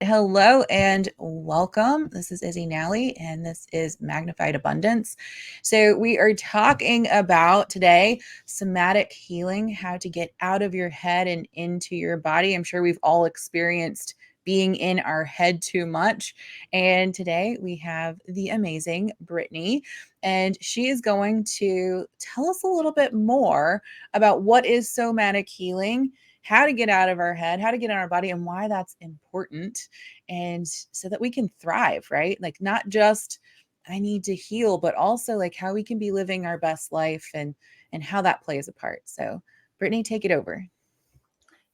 Hello and welcome. This is Izzy Nalley and this is Magnified Abundance. So we are talking about today somatic healing, how to get out of your head and into your body. I'm sure we've all experienced being in our head too much. And today we have the amazing Brittany, and she is going to tell us a little bit more about what is somatic healing, how to get out of our head, how to get in our body, and why that's important. And so that we can thrive, right? Like, not just I need to heal, but also like how we can be living our best life and how that plays a part. So, Brittany, take it over.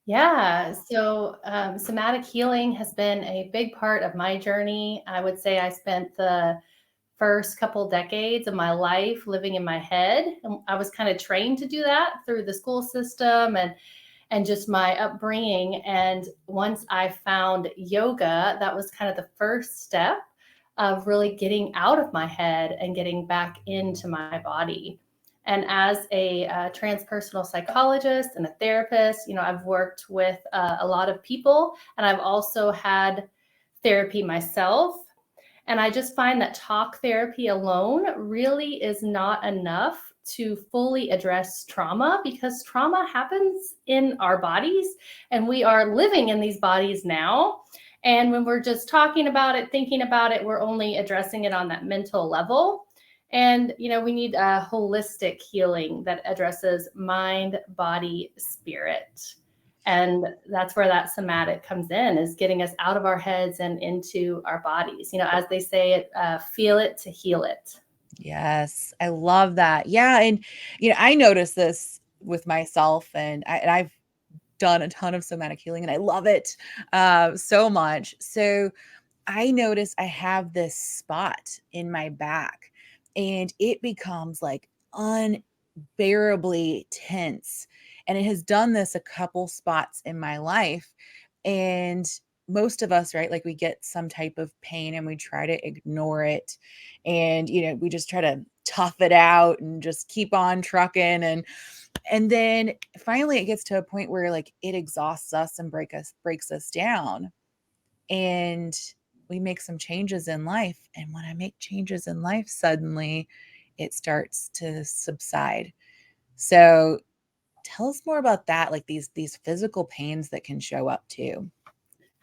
Yeah, so somatic healing has been a big part of my journey. I would say I spent the first couple decades of my life living in my head. And I was kind of trained to do that through the school system and just my upbringing. And once I found yoga, that was kind of the first step of really getting out of my head and getting back into my body. And as a transpersonal psychologist and a therapist, I've worked with a lot of people, and I've also had therapy myself. And I just find that talk therapy alone really is not enough to fully address trauma, because trauma happens in our bodies and we are living in these bodies now. And when we're just talking about it, thinking about it, we're only addressing it on that mental level. And, we need a holistic healing that addresses mind, body, spirit. And that's where that somatic comes in, is getting us out of our heads and into our bodies. As they say it, feel it to heal it. Yes, I love that. Yeah. And, I noticed this with myself, and I've done a ton of somatic healing and I love it so much. So, I notice I have this spot in my back and it becomes like unbearably tense. And it has done this a couple spots in my life. And most of us, right, like we get some type of pain and we try to ignore it. And, we just try to tough it out and just keep on trucking. And then finally it gets to a point where like it exhausts us and breaks us down. And we make some changes in life. And when I make changes in life, suddenly it starts to subside. So tell us more about that, like these physical pains that can show up too.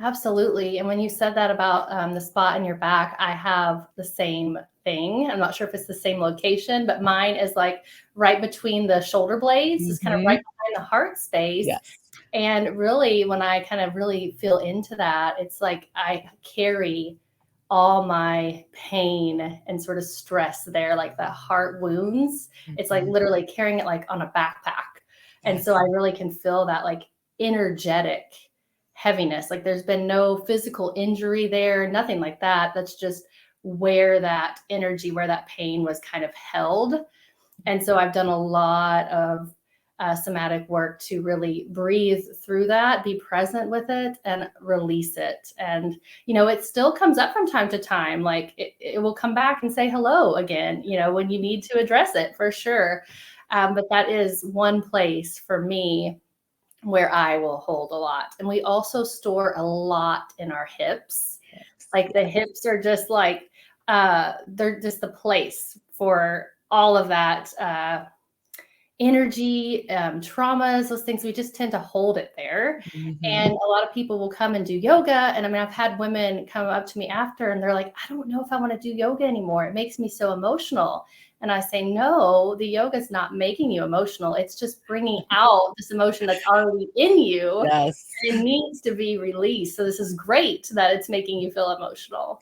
Absolutely. And when you said that about the spot in your back, I have the same thing. I'm not sure if it's the same location, but mine is like right between the shoulder blades. It's kind of right behind the heart space. Yes. And really, when I kind of really feel into that, it's like I carry all my pain and sort of stress there, like the heart wounds. It's like literally carrying it like on a backpack. And so I really can feel that like energetic heaviness. Like there's been no physical injury there, nothing like that. That's just where that energy, where that pain was kind of held. And so I've done a lot of somatic work to really breathe through that, be present with it, and release it. And, it still comes up from time to time. Like it will come back and say hello again, when you need to address it, for sure. But that is one place for me where I will hold a lot. And we also store a lot in our hips. Like the hips are just like, they're just the place for all of that energy, traumas, those things. We just tend to hold it there. And a lot of people will come and do yoga. And I mean, I've had women come up to me after and they're like, I don't know if I want to do yoga anymore. It makes me so emotional. And I say, no, the yoga is not making you emotional. It's just bringing out this emotion that's already in you. Yes. It needs to be released. So this is great that it's making you feel emotional.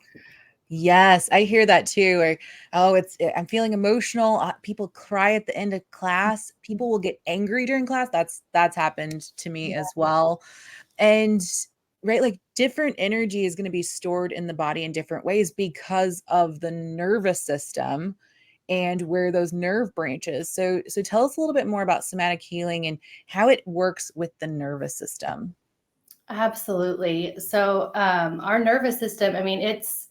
Yes, I hear that too. Or, oh, I'm feeling emotional. People cry at the end of class. People will get angry during class. That's happened to me as well. And right, like different energy is going to be stored in the body in different ways because of the nervous system and where those nerve branches. So tell us a little bit more about somatic healing and how it works with the nervous system. Absolutely. So our nervous system, I mean, it's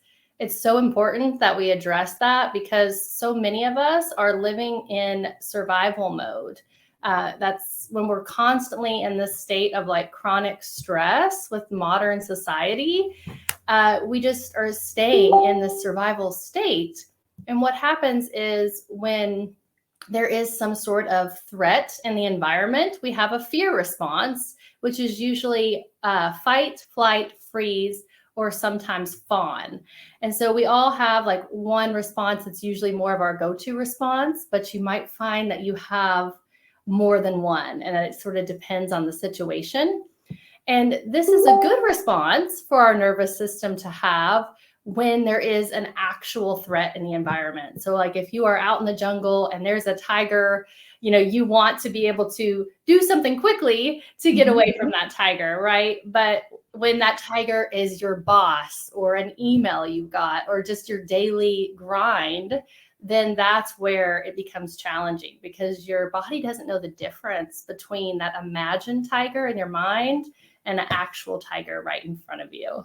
so important that we address that, because so many of us are living in survival mode. That's when we're constantly in this state of like chronic stress with modern society. We just are staying in the survival state. And what happens is when there is some sort of threat in the environment, we have a fear response, which is usually fight, flight, freeze, or sometimes fawn. And so we all have like one response that's usually more of our go to response, but you might find that you have more than one, and it sort of depends on the situation. And this is a good response for our nervous system to have when there is an actual threat in the environment. So, like if you are out in the jungle and there's a tiger, you want to be able to do something quickly to get away from that tiger, right? But when that tiger is your boss or an email you got or just your daily grind, then that's where it becomes challenging because your body doesn't know the difference between that imagined tiger in your mind and an actual tiger right in front of you.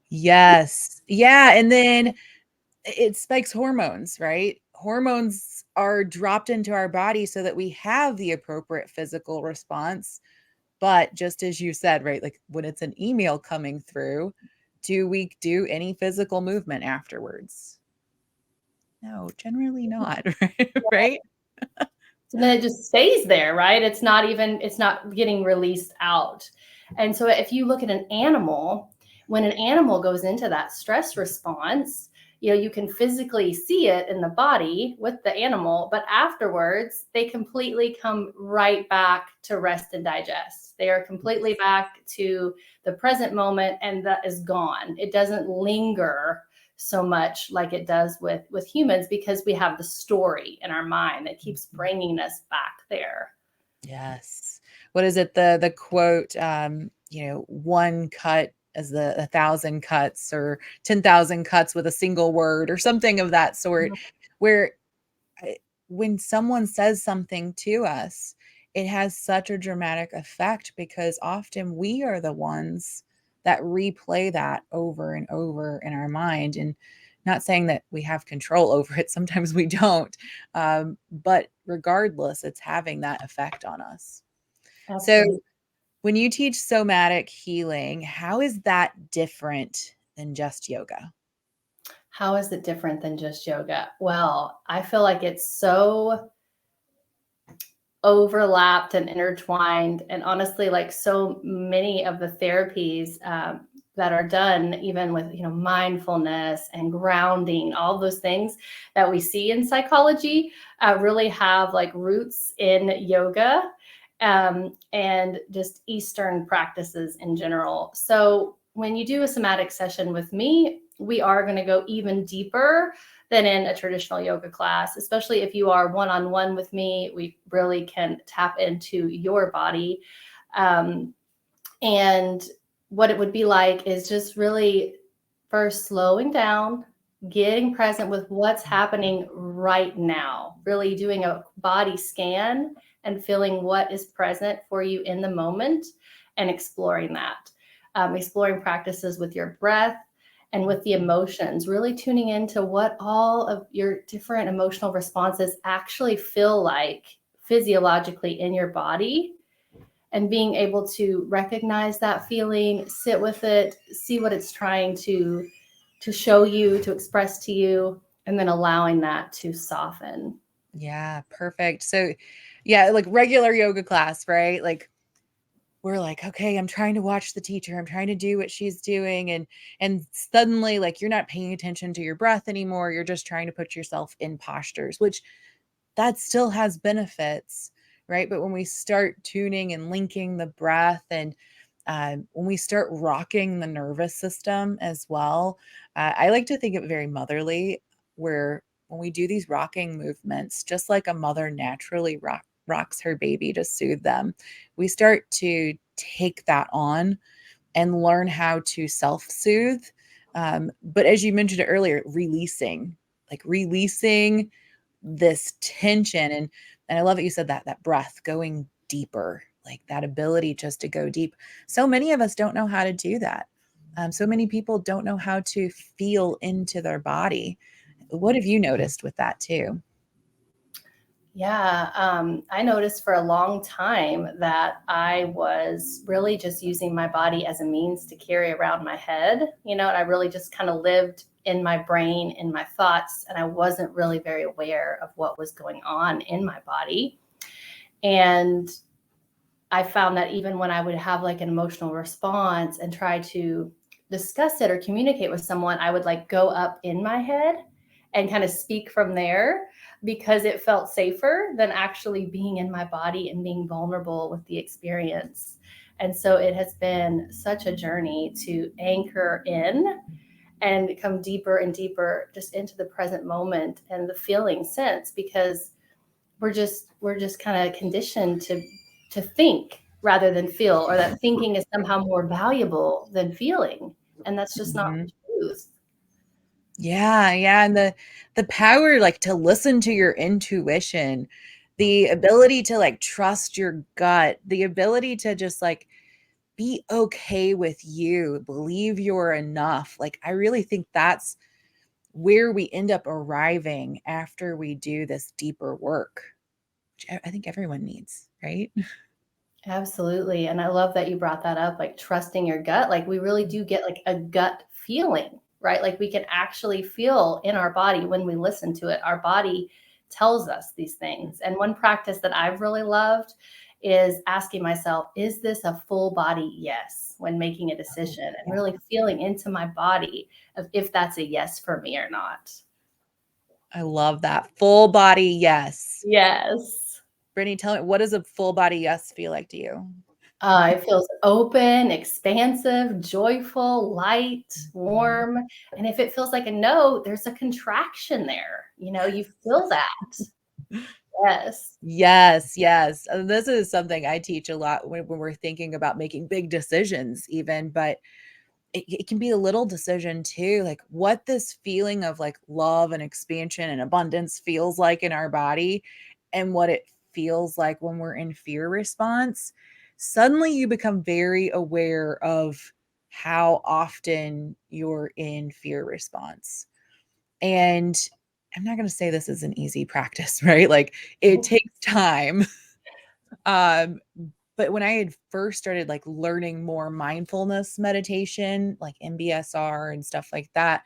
Yes. Yeah. And then it spikes hormones, right? Hormones are dropped into our body so that we have the appropriate physical response. But just as you said, right, like when it's an email coming through, do we do any physical movement afterwards? No, generally not, right? So then it just stays there, right? It's not getting released out. And so if you look at an animal, when an animal goes into that stress response, you can physically see it in the body with the animal, but afterwards they completely come right back to rest and digest. They are completely back to the present moment, and that is gone. It doesn't linger so much like it does with humans because we have the story in our mind that keeps bringing us back there. Yes. What is it? The quote, one cut as the 1,000 cuts or 10,000 cuts with a single word or something of that sort, where I when someone says something to us, it has such a dramatic effect because often we are the ones that replay that over and over in our mind. And not saying that we have control over it, sometimes we don't. But regardless, it's having that effect on us. So, Absolutely. when you teach somatic healing, how is that different than just yoga? How is it different than just yoga? Well, I feel like it's so overlapped and intertwined, and honestly, like so many of the therapies that are done, even with mindfulness and grounding, all those things that we see in psychology, really have like roots in yoga, and just Eastern practices in general. So when you do a somatic session with me, we are going to go even deeper than in a traditional yoga class, especially if you are one-on-one with me. We really can tap into your body. And what it would be like is just really first slowing down, getting present with what's happening right now, really doing a body scan and feeling what is present for you in the moment and exploring that. Exploring practices with your breath and with the emotions, really tuning into what all of your different emotional responses actually feel like physiologically in your body, and being able to recognize that feeling, sit with it, see what it's trying to show you, to express to you, and then allowing that to soften. Yeah, perfect. So, yeah, like regular yoga class, right? Like we're like, okay, I'm trying to watch the teacher. I'm trying to do what she's doing, and suddenly like you're not paying attention to your breath anymore. You're just trying to put yourself in postures, which that still has benefits, right? But when we start tuning and linking the breath and when we start rocking the nervous system as well, I like to think of it very motherly, where when we do these rocking movements, just like a mother naturally rocks her baby to soothe them, we start to take that on and learn how to self soothe. But as you mentioned earlier, releasing this tension, and I love that you said that breath going deeper, like that ability just to go deep. So many of us don't know how to do that. So many people don't know how to feel into their body. What have you noticed with that too? Yeah, I noticed for a long time that I was really just using my body as a means to carry around my head, and I really just kind of lived in my brain, in my thoughts, and I wasn't really very aware of what was going on in my body. And I found that even when I would have like an emotional response and try to discuss it or communicate with someone, I would like go up in my head and kind of speak from there because it felt safer than actually being in my body and being vulnerable with the experience. And so it has been such a journey to anchor in and come deeper and deeper just into the present moment and the feeling sense, because we're just kind of conditioned to think rather than feel, or that thinking is somehow more valuable than feeling, and that's just not Mhm. the truth. Yeah, yeah, and the power, like, to listen to your intuition, the ability to, like, trust your gut, the ability to just, like, be okay with you, believe you're enough. Like, I really think that's where we end up arriving after we do this deeper work, which I think everyone needs, right? Absolutely. And I love that you brought that up, like trusting your gut. Like we really do get like a gut feeling, right? Like we can actually feel in our body when we listen to it. Our body tells us these things. And one practice that I've really loved is asking myself, is this a full body yes when making a Oh, decision, and yeah. really feeling into my body of if that's a yes for me or not. I love that. Full body yes. Yes. Brittany, tell me, what does a full body yes feel like to you? It feels open, expansive, joyful, light, Mhm. warm. And if it feels like a no, there's a contraction there. You feel that. Yes. Yes, yes. This is something I teach a lot when we're thinking about making big decisions even, but it can be a little decision too, like what this feeling of like love and expansion and abundance feels like in our body and what it feels like when we're in fear response. Suddenly you become very aware of how often you're in fear response. And I'm not going to say this is an easy practice, right? Like it takes time. Um, but when I had first started like learning more mindfulness meditation, like MBSR and stuff like that,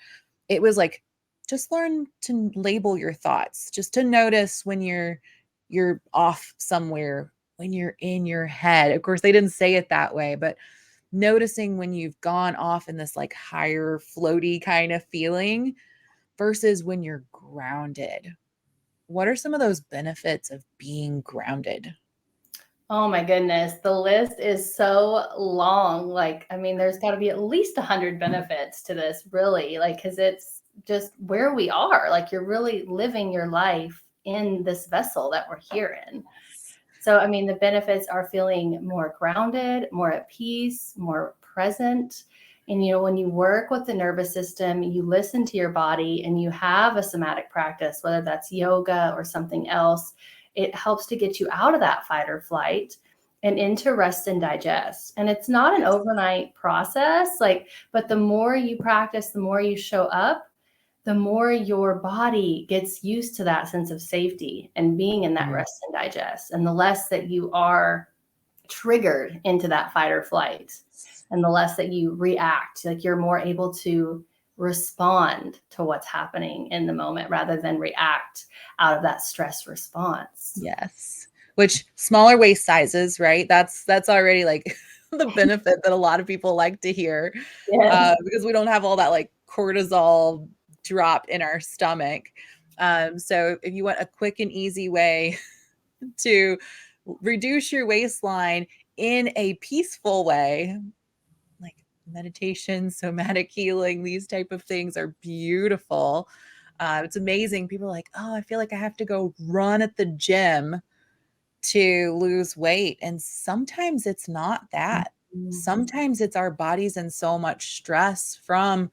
it was like just learn to label your thoughts, just to notice when you're off somewhere, when you're in your head. Of course, they didn't say it that way, but noticing when you've gone off in this like higher floaty kind of feeling versus when you're grounded. What are some of those benefits of being grounded? Oh my goodness. The list is so long. Like, I mean, there's got to be at least 100 benefits to this, really, like, because it's just where we are. Like, you're really living your life in this vessel that we're here in. So, I mean, the benefits are feeling more grounded, more at peace, more present. And, when you work with the nervous system, you listen to your body and you have a somatic practice, whether that's yoga or something else, it helps to get you out of that fight or flight and into rest and digest. And it's not an Yes. overnight process, like, but the more you practice, the more you show up, the more your body gets used to that sense of safety and being in that Mm. rest and digest, and the less that you are triggered into that fight or flight, and the less that you react, like you're more able to respond to what's happening in the moment rather than react out of that stress response. Yes. Which smaller waist sizes, right? That's already like the benefit that a lot of people like to hear, Yes. because we don't have all that like cortisol drop in our stomach. So if you want a quick and easy way to reduce your waistline in a peaceful way, like meditation, somatic healing, these type of things are beautiful. It's amazing. People are like, oh, I feel like I have to go run at the gym to lose weight. And sometimes it's not that. Mhm. Sometimes it's our bodies in so much stress from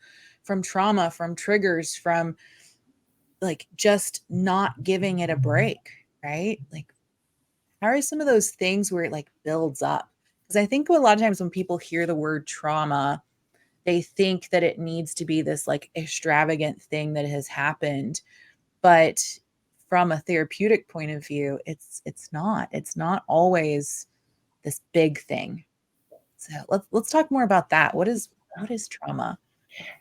trauma, from triggers, from like just not giving it a break, right? Like how are some of those things where it like builds up? Because I think a lot of times when people hear the word trauma, they think that it needs to be this like extravagant thing that has happened. But from a therapeutic point of view, it's not always this big thing. So let's talk more about that. What is trauma?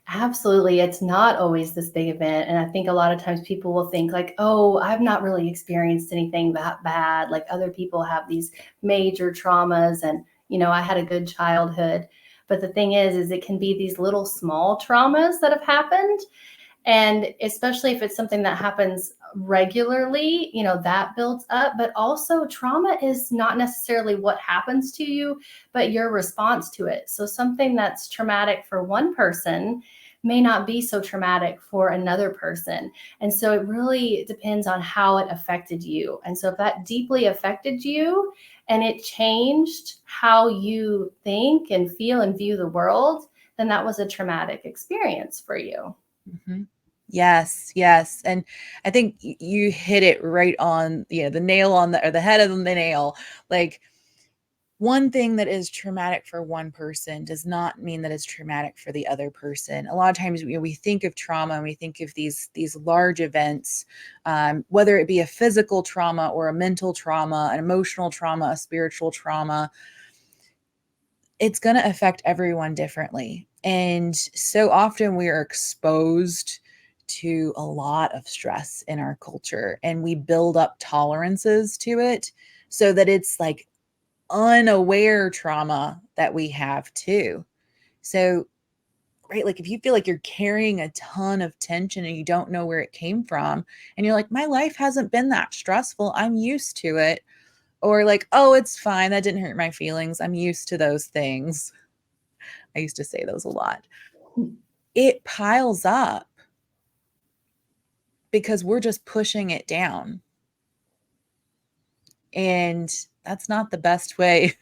Absolutely. It's not always this big event. And I think a lot of times people will think like, oh, I've not really experienced anything that bad. Like other people have these major traumas and, I had a good childhood. But the thing is it can be these little small traumas that have happened. And especially if it's something that happens regularly, that builds up. But also, trauma is not necessarily what happens to you, but your response to it. So, something that's traumatic for one person may not be so traumatic for another person. And so, it really depends on how it affected you. And so, if that deeply affected you and it changed how you think and feel and view the world, then that was a traumatic experience for you. Mm-hmm. Yes, yes. And I think you hit it right on, the nail on or the head of the nail. Like, one thing that is traumatic for one person does not mean that it's traumatic for the other person. A lot of times, we think of trauma and we think of these large events, whether it be a physical trauma or a mental trauma, an emotional trauma, a spiritual trauma. It's going to affect everyone differently. And so often we are exposed to a lot of stress in our culture, and we build up tolerances to it so that it's like unaware trauma that we have too. So, right, like if you feel like you're carrying a ton of tension and you don't know where it came from, and you're like, my life hasn't been that stressful, I'm used to it. Or like, oh, it's fine, that didn't hurt my feelings, I'm used to those things. I used to say those a lot. It piles up because we're just pushing it down. And that's not the best way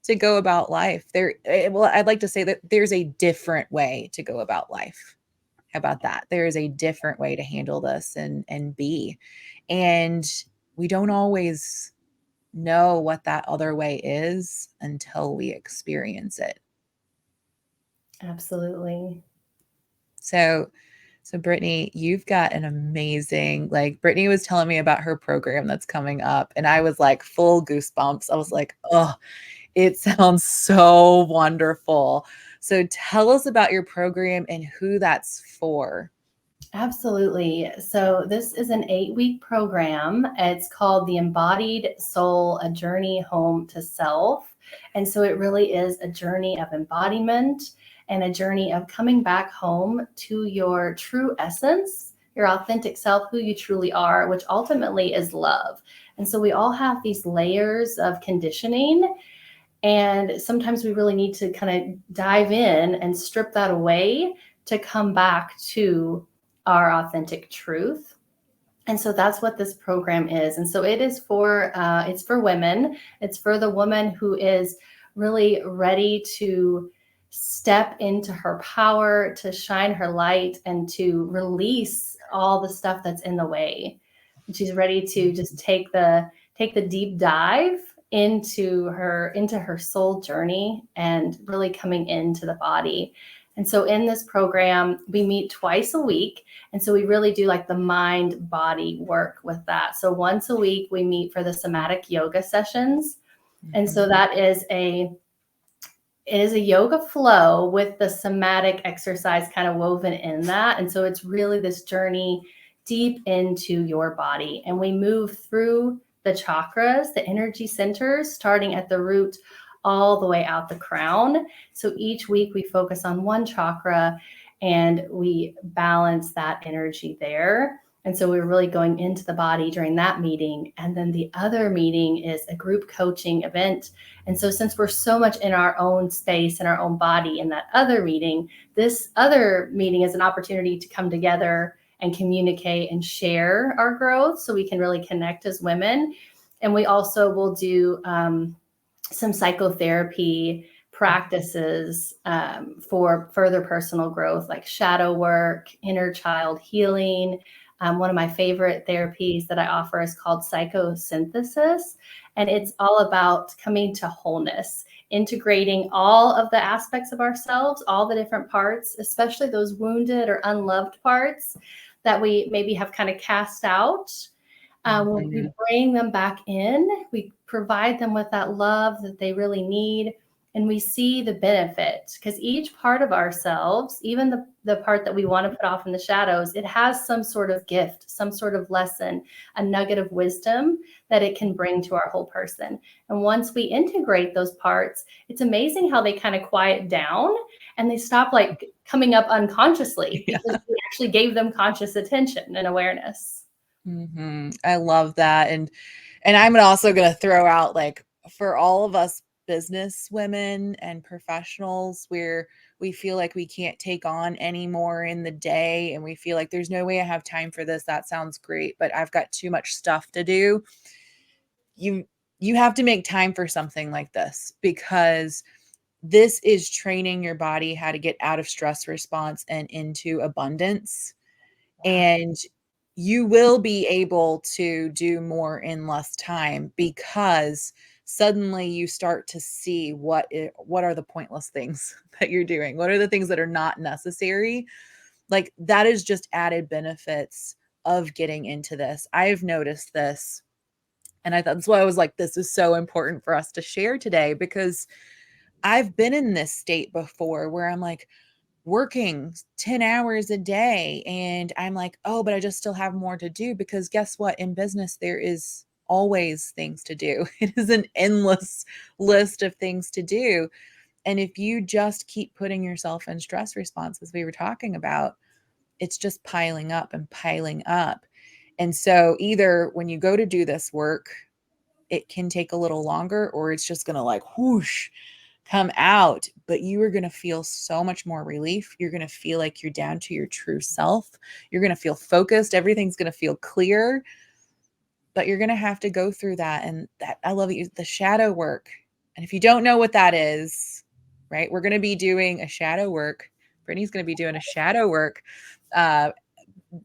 to go about life. Well, I'd like to say that there's a different way to go about life. How about that? There is a different way to handle this and be. And we don't always know what that other way is until we experience it. Absolutely. So Brittany, you've got an amazing, like Brittany was telling me about her program that's coming up, and I was like full goosebumps. I was like, oh, it sounds so wonderful. So tell us about your program and who that's for. Absolutely. So, this is an 8-week program. It's called The Embodied Soul, A Journey Home to Self. And so, it really is a journey of embodiment and a journey of coming back home to your true essence, your authentic self, who you truly are, which ultimately is love. And so, we all have these layers of conditioning. And sometimes we really need to kind of dive in and strip that away to come back to our authentic truth. And so that's what this program is. And so it is it's for women. It's for the woman who is really ready to step into her power, to shine her light, and to release all the stuff that's in the way. And she's ready to just take the deep dive into her soul journey and really coming into the body. And so in this program, we meet twice a week. And so we really do like the mind body work with that. So once a week, we meet for the somatic yoga sessions. And so that is a yoga flow with the somatic exercise kind of woven in that. And so it's really this journey deep into your body. And we move through the chakras, the energy centers, starting at the root all the way out the crown. So each week we focus on one chakra and we balance that energy there. And so we're really going into the body during that meeting. And then the other meeting is a group coaching event. And so since we're so much in our own space and our own body in that other meeting, this other meeting is an opportunity to come together and communicate and share our growth so we can really connect as women. And we also will do some psychotherapy practices for further personal growth, like shadow work, inner child healing. One of my favorite therapies that I offer is called psychosynthesis. And it's all about coming to wholeness, integrating all of the aspects of ourselves, all the different parts, especially those wounded or unloved parts, that we maybe have kind of cast out. When we Mhm. bring them back in, we provide them with that love that they really need, and we see the benefit, because each part of ourselves, even the part that we want to put off in the shadows, it has some sort of gift, some sort of lesson, a nugget of wisdom that it can bring to our whole person. And once we integrate those parts, it's amazing how they kind of quiet down and they stop like coming up unconsciously, Yeah. because we actually gave them conscious attention and awareness. I love that. And I'm also going to throw out, like, for all of us business women and professionals where we feel like we can't take on any more in the day and we feel like there's no way I have time for this. That sounds great, but I've got too much stuff to do. You you have to make time for something like this, because this is training your body how to get out of stress response and into abundance. Yeah. And you will be able to do more in less time, because suddenly you start to see what are the pointless things that you're doing, what are the things that are not necessary. Like, that is just added benefits of getting into this. I've noticed this, and I thought that's why I was like, this is so important for us to share today, because I've been in this state before where I'm like, working 10 hours a day and I'm like, "Oh, but I just still have more to do," because guess what? In business, there is always things to do. It is an endless list of things to do. And if you just keep putting yourself in stress response, as we were talking about, it's just piling up and piling up. And so either when you go to do this work, it can take a little longer, or it's just going to like whoosh come out, but you are going to feel so much more relief. You're going to feel like you're down to your true self. You're going to feel focused. Everything's going to feel clear, but you're going to have to go through that. And that, I love it, the shadow work. And if you don't know what that is, right, we're going to be doing a shadow work. Brittany's going to be doing a shadow work uh,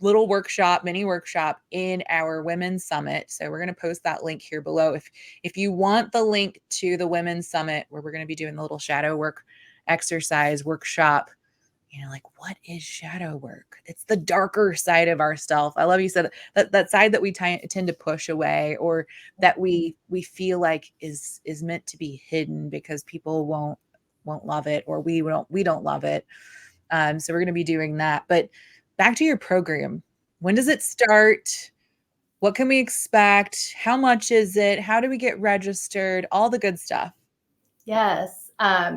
little workshop, mini workshop in our women's summit. So we're going to post that link here below. If you want the link to the women's summit where we're going to be doing the little shadow work exercise workshop, like, what is shadow work? It's the darker side of ourself. I love you said that side that we tend to push away, or that we feel like is meant to be hidden because people won't love it, or we don't love it. So we're going to be doing that. But back to your program. When does it start? What can we expect? How much is it? How do we get registered? All the good stuff. Yes.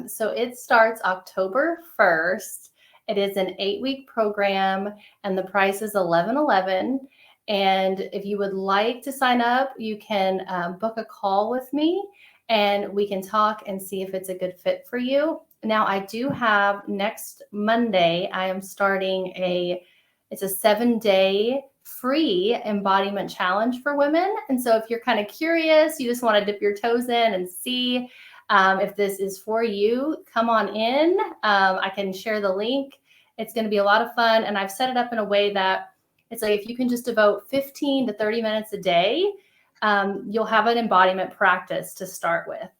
So it starts October 1st. It is an 8-week program, and the price is $11.11. And if you would like to sign up, you can book a call with me, and we can talk and see if it's a good fit for you. Now, I do have next Monday, I am starting it's a 7-day free embodiment challenge for women. And so if you're kind of curious, you just want to dip your toes in and see if this is for you, come on in. I can share the link. It's going to be a lot of fun. And I've set it up in a way that it's like if you can just devote 15 to 30 minutes a day, you'll have an embodiment practice to start with.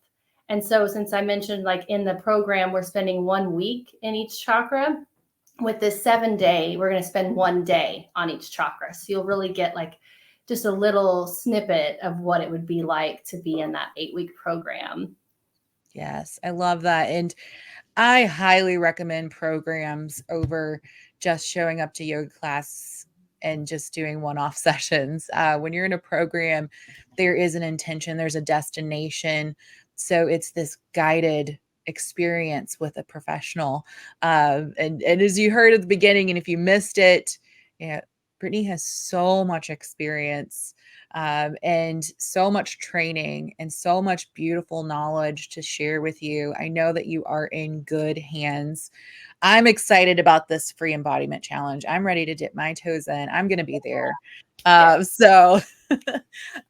And so since I mentioned, like in the program, we're spending 1 week in each chakra. With this 7-day, we're going to spend 1 day on each chakra. So you'll really get like just a little snippet of what it would be like to be in that 8-week program. Yes, I love that. And I highly recommend programs over just showing up to yoga class and just doing one-off sessions. When you're in a program, there is an intention, there's a destination. So it's this guided experience with a professional. And as you heard at the beginning, and if you missed it, yeah, Brittany has so much experience, and so much training and so much beautiful knowledge to share with you. I know that you are in good hands. I'm excited about this free embodiment challenge. I'm ready to dip my toes in. I'm going to be there. Yeah. So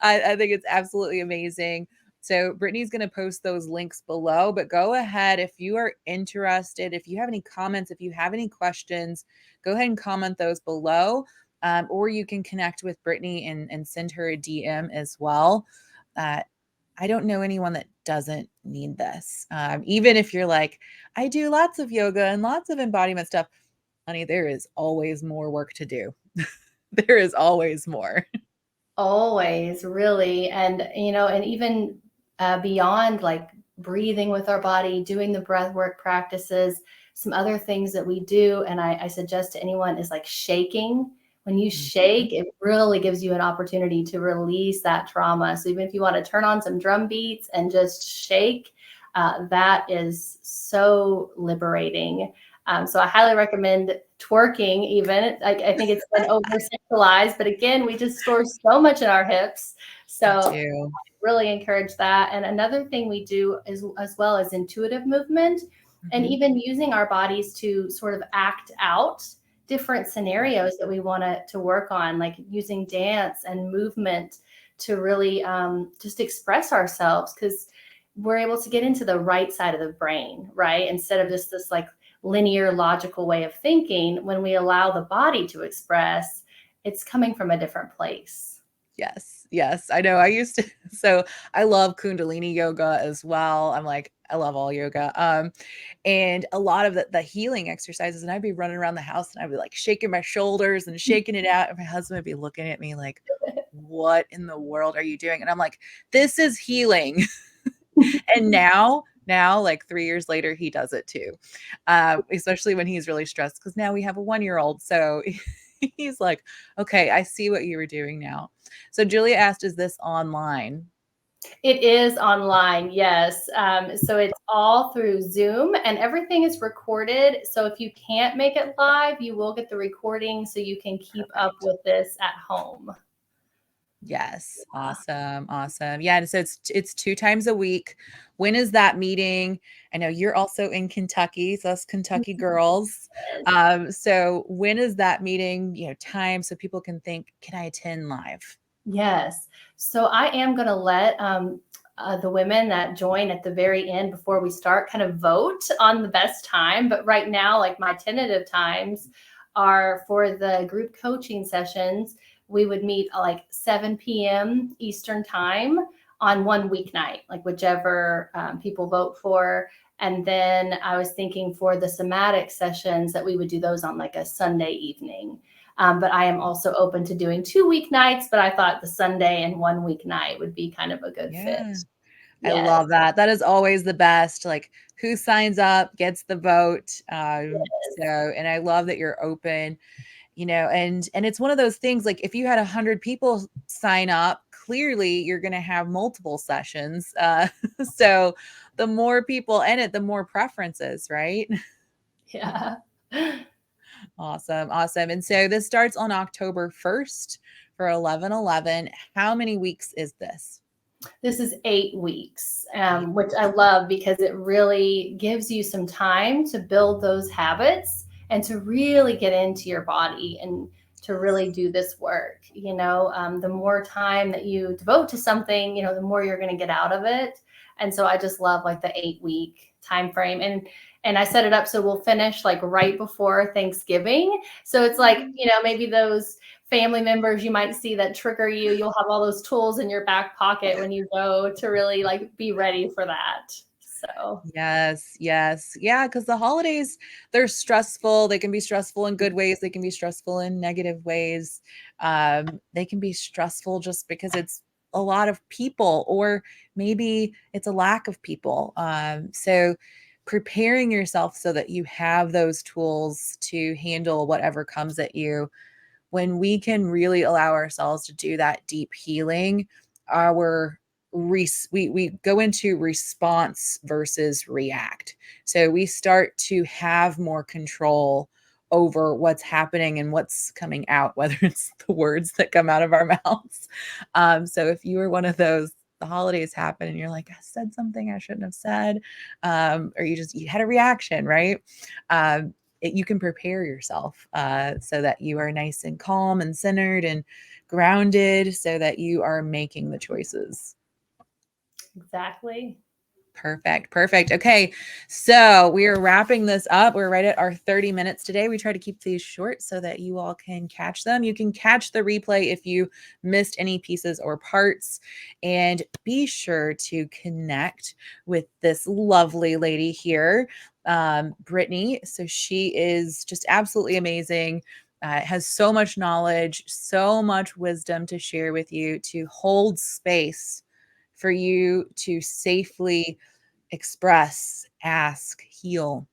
I think it's absolutely amazing. So Brittany's going to post those links below, but go ahead if you are interested, if you have any comments, if you have any questions, go ahead and comment those below. Or you can connect with Brittany and send her a DM as well. I don't know anyone that doesn't need this. Even if you're like, I do lots of yoga and lots of embodiment stuff, honey, there is always more work to do. There is always more. Always, really. And, and even beyond like breathing with our body, doing the breath work practices, some other things that we do, and I suggest to anyone is like shaking. When you Mhm. shake, it really gives you an opportunity to release that trauma. So even if you want to turn on some drum beats and just shake, that is so liberating. So I highly recommend twerking even. I think it's been over sexualized, but again, we just store so much in our hips. We So do. really encourage that. And another thing we do is as well as intuitive movement and Mhm. even using our bodies to sort of act out different scenarios that we want to work on, like using dance and movement to really just express ourselves, because we're able to get into the right side of the brain, right? Instead of just this like linear logical way of thinking, when we allow the body to express, it's coming from a different place. Yes, yes, I know. I used to so I love Kundalini yoga as well. I'm like, I love all yoga. And a lot of the healing exercises, and I'd be running around the house and I'd be like shaking my shoulders and shaking it out. And my husband would be looking at me like, what in the world are you doing? And I'm like, this is healing. And now, like 3 years later, he does it too. Especially when he's really stressed, because now we have a 1-year-old. So he's like, okay, I see what you were doing now. So Julia asked, is this online? It is online, yes. So it's all through Zoom and everything is recorded. So if you can't make it live, you will get the recording so you can keep up Perfect. with this at home. Yes. Awesome. Awesome. Yeah. And so it's 2 times a week. When is that meeting? I know you're also in Kentucky, so us Kentucky girls. Yes. So when is that meeting, time so people can think, can I attend live? Yes. So I am going to let the women that join at the very end before we start kind of vote on the best time. But right now, like my tentative times are for the group coaching sessions. We would meet like 7 p.m. Eastern time on one weeknight, like whichever people vote for. And then I was thinking for the somatic sessions that we would do those on like a Sunday evening. But I am also open to doing 2 weeknights, but I thought the Sunday and 1 weeknight would be kind of a good Yeah. fit. I Yes, love that. That is always the best. Like, who signs up gets the vote. And I love that you're open, and it's one of those things. Like, if you had 100 people sign up, clearly you're going to have multiple sessions. So the more people in it, the more preferences, right? yeah. Awesome, awesome. And so this starts on October 1st for 11/11. How many weeks is this? This is 8 weeks, 8 which I love because it really gives you some time to build those habits and to really get into your body and to really Yes. do this work. The more time that you devote to something, the more you're going to get out of it. And so I just love like the 8-week time frame. And I set it up so we'll finish like right before Thanksgiving. So it's like, maybe those family members you might see that trigger you, you'll have all those tools in your back pocket when you go to really like be ready for that. So Yes, yes. Yeah, because the holidays, they're stressful. They can be stressful in good ways. They can be stressful in negative ways. They can be stressful just because it's a lot of people, or maybe it's a lack of people. So preparing yourself so that you have those tools to handle whatever comes at you, when we can really allow ourselves to do that deep healing, our we go into response versus react. So we start to have more control over what's happening and what's coming out, whether it's the words that come out of our mouths. So if you were one of those, the holidays happen and you're like, I said something I shouldn't have said, or you had a reaction, right? You can prepare yourself so that you are nice and calm and centered and grounded, so that you are making the choices. exactly. Perfect. Perfect. Okay. So we are wrapping this up. We're right at our 30 minutes today. We try to keep these short so that you all can catch them. You can catch the replay if you missed any pieces or parts. And be sure to connect with this lovely lady here, Brittany. So she is just absolutely amazing. has so much knowledge, so much wisdom to share with you, to hold space for you to safely express, ask, heal.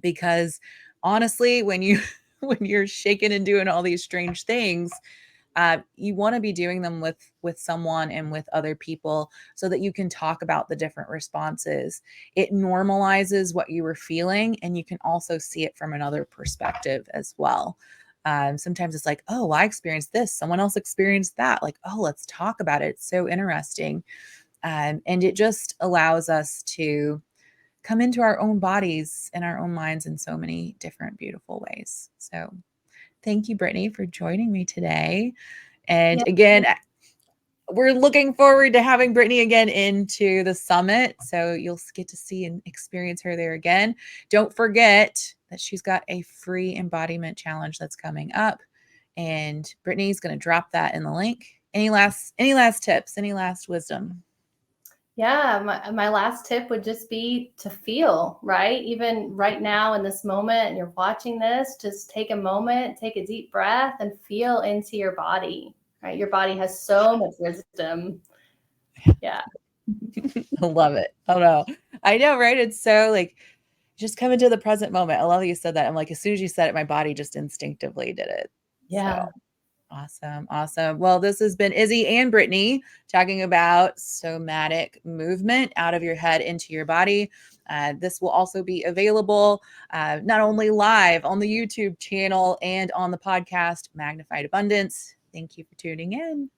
Because honestly, when you when you're shaking and doing all these strange things, you want to be doing them with someone and with other people so that you can talk about the different responses. It normalizes what you were feeling, and you can also see it from another perspective as well. Sometimes it's like, oh, I experienced this, someone else experienced that, like, oh, let's talk about it, it's so interesting. And it just allows us to come into our own bodies and our own minds in so many different beautiful ways. So thank you, Brittany, for joining me today. And Yeah. again, we're looking forward to having Brittany again into the summit. So you'll get to see and experience her there again. Don't forget that she's got a free embodiment challenge that's coming up. And Brittany's going to drop that in the link. Any last tips, any last wisdom? Yeah, my last tip would just be to feel, right? Even right now in this moment, and you're watching this, just take a moment, take a deep breath, and feel into your body, right? Your body has so much wisdom. Yeah. I love it. Oh no. I know, right? It's so like just come into the present moment. I love that you said that. I'm like, as soon as you said it, my body just instinctively did it. So Yeah. awesome. Awesome. Well, this has been Izzy and Brittany talking about somatic movement out of your head into your body. This will also be available not only live on the YouTube channel and on the podcast Magnified Abundance. Thank you for tuning in.